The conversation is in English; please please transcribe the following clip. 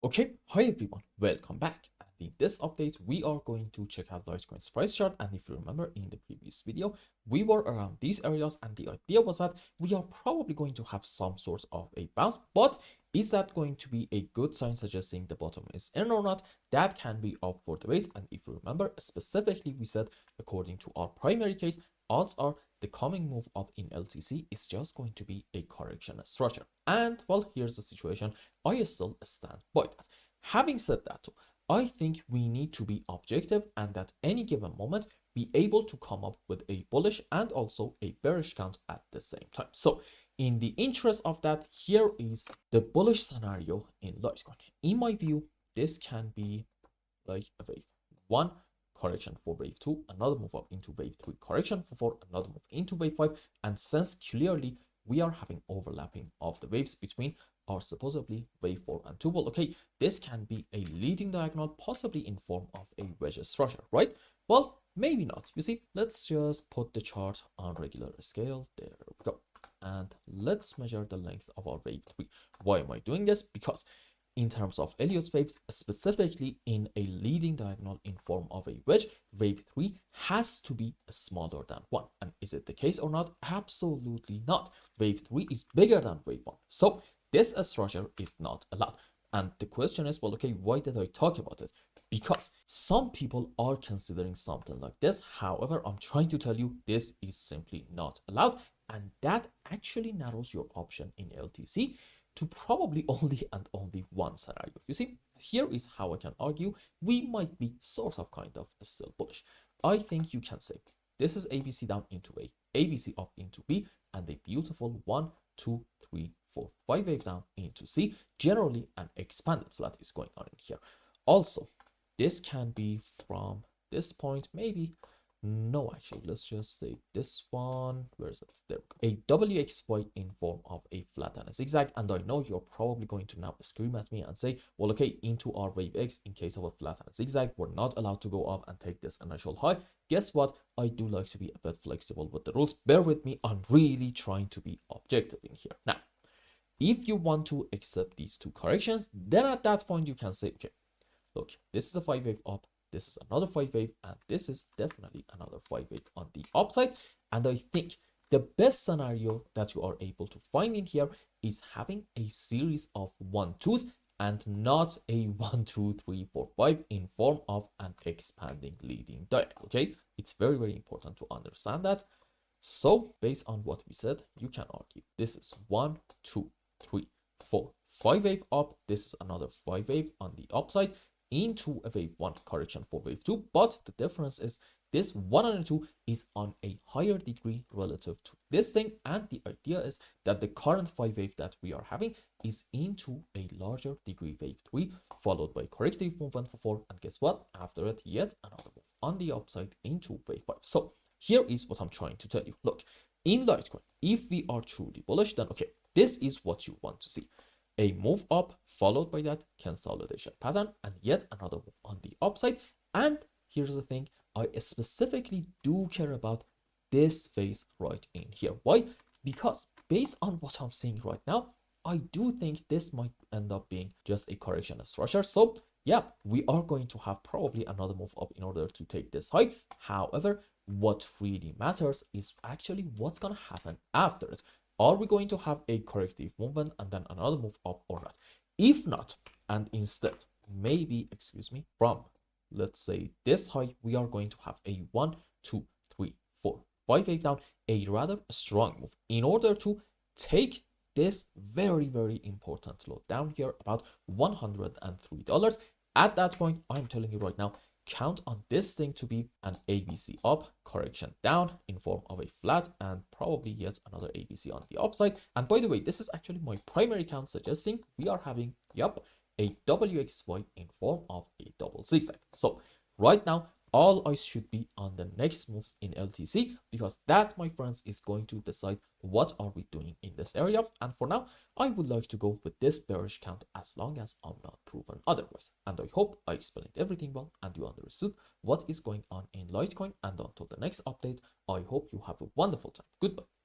Okay, hi everyone, welcome back. And in this update, we are going to check out Litecoin's price chart. And if you remember in the previous video, we were around these areas, and the idea was that we are probably going to have some sort of a bounce. But is that going to be a good sign suggesting the bottom is in or not? That can be up for the base. And if you remember, specifically, we said according to our primary case, odds are the coming move up in LTC is just going to be a correction structure. And well, here's the situation. I still stand by that. Having said that, I think we need to be objective and at any given moment be able to come up with a bullish and also a bearish count at the same time. So in the interest of that, here is the bullish scenario in Litecoin. In my view, this can be like a wave one, correction for wave 2, another move up into wave 3, correction for 4, another move into wave 5. And since clearly we are having overlapping of the waves between our supposedly wave 4 and 2, well, okay, this can be a leading diagonal, possibly in form of a wedge structure, right? Well, maybe not. You see, let's just put the chart on regular scale. There we go. And let's measure the length of our wave 3. Why am I doing this? Because in terms of Elliot's waves, specifically in a leading diagonal in form of a wedge, wave 3 has to be smaller than 1. And is it the case or not? Absolutely not. Wave 3 is bigger than wave 1. So this structure is not allowed. And the question is, well, okay, why did I talk about it? Because some people are considering something like this. However, I'm trying to tell you this is simply not allowed. And that actually narrows your option in LTC to probably only and only one scenario. You see, here is how I can argue we might be sort of kind of still bullish. I think you can say this is ABC down into A, ABC up into B, and a beautiful 1, 2, 3, 4, 5 wave down into C. Generally, an expanded flat is going on in here. Also, this can be from this point, maybe. No, actually, let's just say this one. Where is it? There we go. A WXY in form of a flat and a zigzag. And I know you're probably going to now scream at me and say, well, okay, into our wave X, in case of a flat and a zigzag, we're not allowed to go up and take this initial high. Guess what? I do like to be a bit flexible with the rules. Bear with me. I'm really trying to be objective in here. Now, if you want to accept these two corrections, then at that point you can say, okay, look, this is a 5 wave up, this is another 5 wave, and this is definitely another 5 wave on the upside. And I think the best scenario that you are able to find in here is having a series of 1-2s and not a 1, 2, 3, 4, 5 in form of an expanding leading diagonal. Okay, it's very, very important to understand that. So based on what we said, you can argue this is 1, 2, 3, 4, 5 wave up, this is another 5 wave on the upside into a wave 1 correction for wave 2, but the difference is this 1 and 2 is on a higher degree relative to this thing, and the idea is that the current 5 wave that we are having is into a larger degree wave 3 followed by corrective movement for 4, and guess what, after it yet another move on the upside into wave 5. So here is what I'm trying to tell you. Look, in Litecoin, if we are truly bullish, then okay, this is what you want to see. A move up followed by that consolidation pattern and yet another move on the upside. And here's the thing, I specifically do care about this phase right in here. Why? Because based on what I'm seeing right now, I do think this might end up being just a correction structure. So yeah, we are going to have probably another move up in order to take this high. However, what really matters is actually what's gonna happen after it. Are we going to have a corrective movement and then another move up or not? If not, and instead, maybe, excuse me, from, let's say, this high, we are going to have a 1, 2, 3, 4, 5 wave down, a rather strong move in order to take this very, very important low down here, about $103. At that point, I'm telling you right now, count on this thing to be an ABC up, correction down in form of a flat, and probably yet another ABC on the upside. And by the way, this is actually my primary count suggesting we are having, yep, a WXY in form of a double zigzag. So right now, all eyes should be on the next moves in LTC, because that, my friends, is going to decide what are we doing in this area. And for now, I would like to go with this bearish count as long as I'm not proven otherwise. And I hope I explained everything well and you understood what is going on in Litecoin. And until the next update, I hope you have a wonderful time. Goodbye.